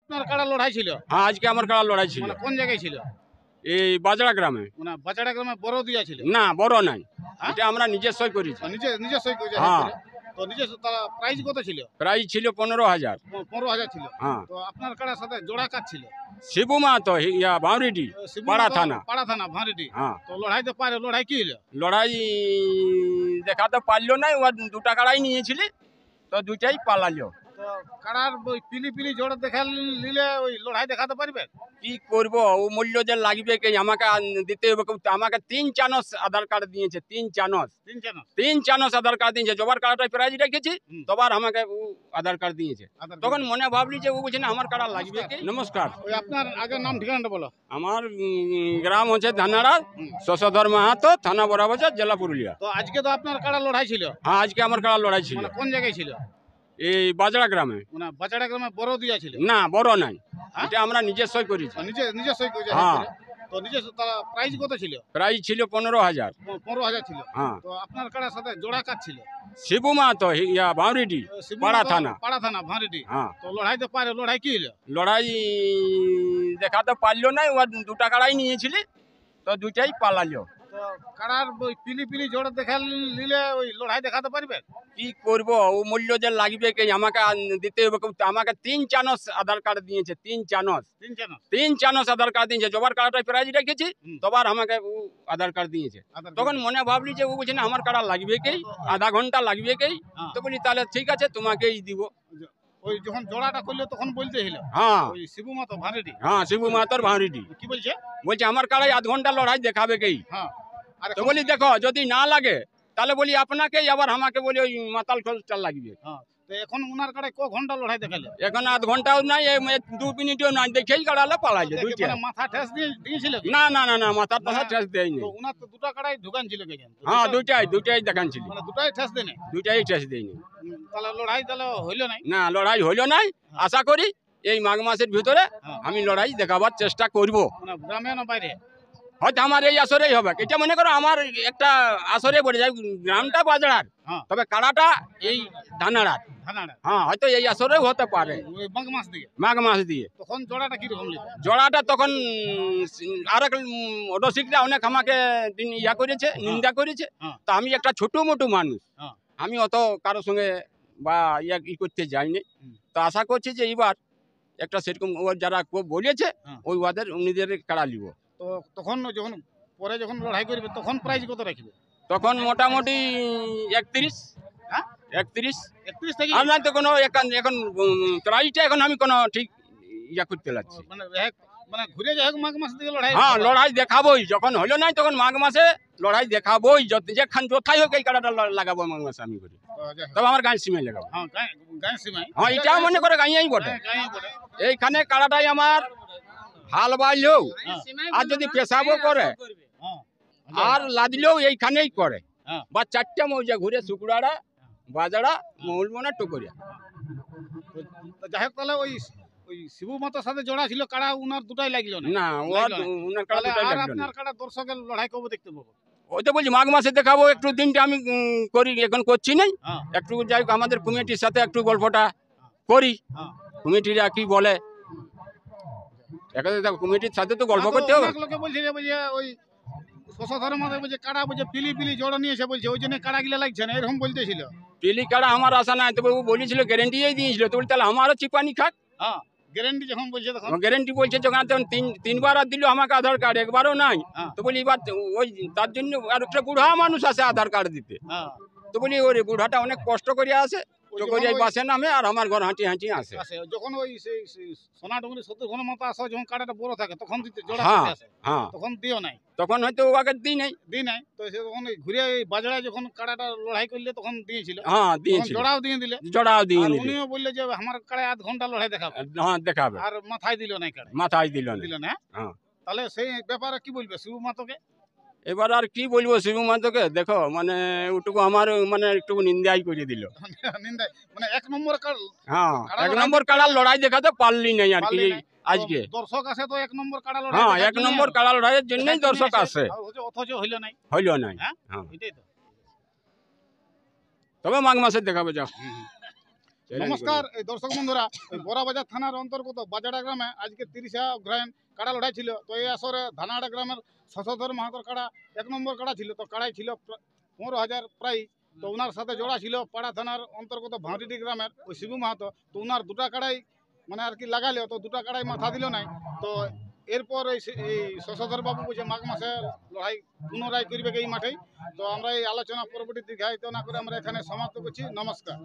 আপনার কাড়া লড়াই ছিল? হ্যাঁ, আজকে আমার কাড়া লড়াই ছিল। মানে কোন জায়গায় ছিল? এই বাজড়া গ্রামে। মানে বাচাড়া গ্রামে বড় দিয়া ছিল? না, বড় নাই, হ্যাঁ? এটা আমরা নিজস্বই করেছি। নিজস্বই করেছে? হ্যাঁ। তো নিজস্ব প্রাইস কত ছিল? প্রাইস ছিল 15,000। 15,000 ছিল। হ্যাঁ। তো আপনার কাড়ার সাথে জোড়া কাজ ছিল? শিবু মাহাতো, ভাউরিডি, পাড়া থানা। পাড়া থানা ভাঁড়িটি। হ্যাঁ। তো লড়াইতে পারে, লড়াই কি হলো? লড়াই দেখাতে পারলো না, ও দুটা কাড়াই নিয়েছিল, তো দুটাই পালালো। তো কাড়ার ওই পিলি পিলি জোড়া দেখা নিলে ওই লড়াই দেখাতে পারবে? কি করব, ও মূল্য যে লাগবে কে আমাকে দিতে হবে। আমাকে 3 চানস আধার কার্ড দিয়েছে, 3 চানস। 3 চানস আধার কার্ড দিয়েছে। জবার কার্ডটা প্রাইজ রেখেছি, তবার আমাকে ও আধার কার্ড দিয়েছে। তখন মনে ভাবলি যে ও বলছে না আমার কার্ড লাগবে কে। নমস্কার, ওই আপনার আগের নাম ঠিকানাটা বলো। আমার গ্রাম হচ্ছে ধানাড়া, শশধর মাহাতো, থানা বড়াবাজার, জেলা পুরুলিয়া। তো আজকে তো আপনার কাড়া লড়াই ছিল? হ্যাঁ, আজকে আমার কাড়া লড়াই ছিল। মানে কোন জায়গায় ছিল? এই বাজড়া গ্রামে। মানে বাচাড়া গ্রামে বড় দিয়া ছিল? না, বড় নাই, এটা আমরা নিজস্বই করেছি। নিজস্বই করেছে? হ্যাঁ। তো নিজস্ব প্রাইস কত ছিল? প্রাইস ছিল 15,000। 15,000 ছিল। হ্যাঁ। তো আপনার কাড়ার সাথে জোড়া কাজ ছিল? শিবু মাহাতো, ভাউরিডি, পাড়া থানা। পাড়া থানা ভাঁড়িটি। হ্যাঁ। তো লড়াইতে পারে, লড়াই কি হলো? লড়াই দেখাতে পারলো না, ও দুটা কাড়াই নিয়েছিল, তো দুটাই পালালো। তো কাড়ার ওই পিলি পিলি জোড়া দেখা নিলে ওই লড়াই দেখাতে পারবে? কি করব, ও মূল্য যে লাগবে কে আমাকে দিতে হবে। আমাকে 3 চানস আধার কার্ড দিয়েছে, 3 চানস। 3 চানস আধার কার্ড দিয়েছে। জবার কার্ডটা প্রাইজ রেখেছি, তবার আমাকে ও আধার কার্ড দিয়েছে। তখন মনে ভাবলি যে ও বলছে না আমার কার্ড লাগবে কে, আধা ঘন্টা লাগবে কে। তো বলি তাহলে ঠিক আছে, তোমাকেই দিব। ওই যখন জোড়াটা করলো তখন বলতে হলো? হ্যাঁ। ওই শিবু মাতো ভাঁড়িটি? হ্যাঁ, শিবু মাহাতোর ভাঁড়িটি। কি বলছে? বলছে আমার কাড়াই আধ ঘন্টা লড়াই দেখাবে কেই। হ্যাঁ। তো বলি দেখো যদি না লাগে তাহলে বলি আপনাকেই, আবার আমাকে বলি ওই মাতাল খোঁজটা লাগবে। হ্যাঁ। তো এখন ওনার কাড়ায় ক ঘন্টা লড়াই দেখালে? এখন আধ ঘন্টাও নাই, 2 মিনিটও নাই, দেখেই কাড়ালে পালাইছে দুইটা। মানে মাথা ঠেস দিয়েছিল কি? না না না না, মাথার পাশা ঠেস দেয়নি। তো ওনার তো দুটো কাড়াই ঢুকান ছিল কে জানেন? হ্যাঁ, দুইটাই দেখানছিল। মানে দুটাই ঠেস দেনে? দুইটাই ঠেস দেয়নি। তাহলে লড়াই তাহলে হইলো নাই? না, লড়াই হইল নাই। আশা করি এই মাঘ মাসের ভিতরে আমি লড়াই দেখাবার চেষ্টা করব। মানে গ্রামে না বাইরে? হয়তো আমার এই আসরেই হবে। এটা মনে করো আমার একটা আসরে পড়ে যায়, গ্রামটা বাজড়ার, তবে কাড়াটা এই ধানাড়ার। হ্যাঁ, হয়তো এই আসরেও হতে পারে। মাঘ মাস দিয়ে তখন জোড়াটা কিরকম নেবে? জোড়াটা তখন আরেক রসিকরা অনেক আমাকে ইয়া করেছে, নিন্দা করেছে। তা আমি একটা ছোট মোটো মানুষ, আমি অত কারোর সঙ্গে বা ই করতে যাইনি। তো আশা করছি যে এবার একটা সেরকম যারা বলেছে ওই নিজেদের কাড়া নিব। তো তখন যখন পরে যখন লড়াই করবে তখন প্রাইজ কত রাখবে? তখন মোটামুটি 31। 31 থেকে? আর না তো কোনো এখন প্রাইজটা এখন আমি কোনো ঠিক ইয়া করতে লাগছি। মানে ঘুরে যাই হোক মাঘ মাস থেকে লড়াই? হ্যাঁ, লড়াই দেখাবোই। যখন হলো নাই তখন মাঘ মাসে লড়াই দেখাবোই। যেখান কোথায় হোক এই কাড়াটা লাগাবো মাঘ মাসে আমি করি। তবে আমার গাঁয়ের সীমায় লাগাবো। হ্যাঁ, এটা মনে করে গাঁয়েই বটে। এইখানে কাড়াটাই আমার হাল বাইলেও আর যদি পেশাবও করে আর লাদলেও এইখানেই করে। বা 4টে মৌজা ঘুরে শুকুড়াড়া, বাজাড়া, মহুলমনা, টুকুরিয়া। যাই হোক, তাহলে ওই শিবু মাতার সাথে জোড়া ছিল কাড়া, উনার দুটাই লাগলো না? না, উনার কাড়া দুটাই লাগলো না। আপনার কাড়া দর্শকের লড়াই কবে দেখতে পাবো? ওই তো বলছি মাঘ মাসে দেখাবো। একটু দিনটা আমি করি, এখন করছি নাই। একটু যাই হোক আমাদের কমিটির সাথে একটু গল্পটা করি, কমিটিরা কি বলে। কমিটির সাথে তো গল্প করতে হবে। লোকে বলছে যে ওই শশধরের মধ্যে বলছে কাড়া বলছে পিলি পিলি জোড়া নিয়েছে, বলছে ওই জন্য কাড়া গিলা লাগছে না, এরকম বলতেছিল। পিলি কাড়া আমার আশা নাই, তবে ও বলেছিল গ্যারেন্টিই দিয়েছিল। তো তাহলে আমারও চিপানি খাক। হ্যাঁ, গ্যারেন্টি যখন বলছে তখন গ্যারেন্টি বলছে যখন তিনবার আর দিল আমাকে আধার কার্ড, একবারও নাই। তো বলি এবার ওই তার জন্য আর একটা বুড়া মানুষ আছে আধার কার্ড দিতে। তো বলি ওরে বুড়াটা অনেক কষ্ট করে আসে, বাসে নামে আর আমার ঘর হাঁটি হাঁটি আসে। যখন ওই সোনা ডুঙ্গরি 70 ঘন মতো আসে, যখন কাড়াটা বড় থাকে তখন দিতে জোড়া আসে। তখন দিও নাই? তখন হয়তো ওকে দিই নাই। তো সে তখন ঘুরে বাজড়ায় যখন কাড়াটা লড়াই করলে তখন দিয়েছিল। হ্যাঁ, দিয়েছিল। জোড়াও দিয়ে দিলে? জোড়াও দিয়ে দিলে। উনিও বললে যে আমার কাড়ায় আধ ঘন্টা লড়াই দেখাবে। হ্যাঁ, দেখাবে। আর মাথায় দিল নাই কাড়া? মাথায় দিল না। হ্যাঁ, তাহলে সেই ব্যাপারে কি বলবে শিবু মাতোকে? এবার আর কি বলবো শিবু মাতোকে, দেখো মানে ওটুকু আমার মানে একটু নিন্দাই করে দিল। নিন্দাই মানে 1 নম্বর কাড়া? হ্যাঁ, 1 নম্বর কাড়ার লড়াই দেখাতে পারলি নাই আর কি আজকে। দর্শক আসে তো 1 নম্বর কাড়া লড়াই? হ্যাঁ, 1 নম্বর কাড়া লড়াইয়ের জন্যই দর্শক আসে, অথচ হইল নাই। হ্যাঁ, তবে মাঘ মাসে দেখাবে যাও। নমস্কার এই দর্শক বন্ধুরা, ওই বড়াবাজার থানার অন্তর্গত বাজাড়া গ্রামে আজকে 30 অগ্রহায়ণ কাড়া লড়াই ছিল। তো এই আসরে ধানাড়া গ্রামের শশধর মাহাতর কাড়া 1 নম্বর কাড়া ছিল। তো কাড়াই ছিল 15,000 প্রাইজ। তো ওনার সাথে জোড়া ছিল পাড়া থানার অন্তর্গত ভাঁটিটি গ্রামের ওই শিবু মাহাতো। তো ওনার দুটা কাড়াই মানে আর কি লাগাইলো, তো দুটা কাড়াই মাথা দিল নাই। তো এরপর এই শশধর বাবু বলছে মাঘ মাসে লড়াই পুনরায় করবে এই মাঠেই। তো আমরা এই আলোচনা পরবর্তী দীর্ঘায়িত না করে আমরা এখানে সমাপ্ত করছি। নমস্কার।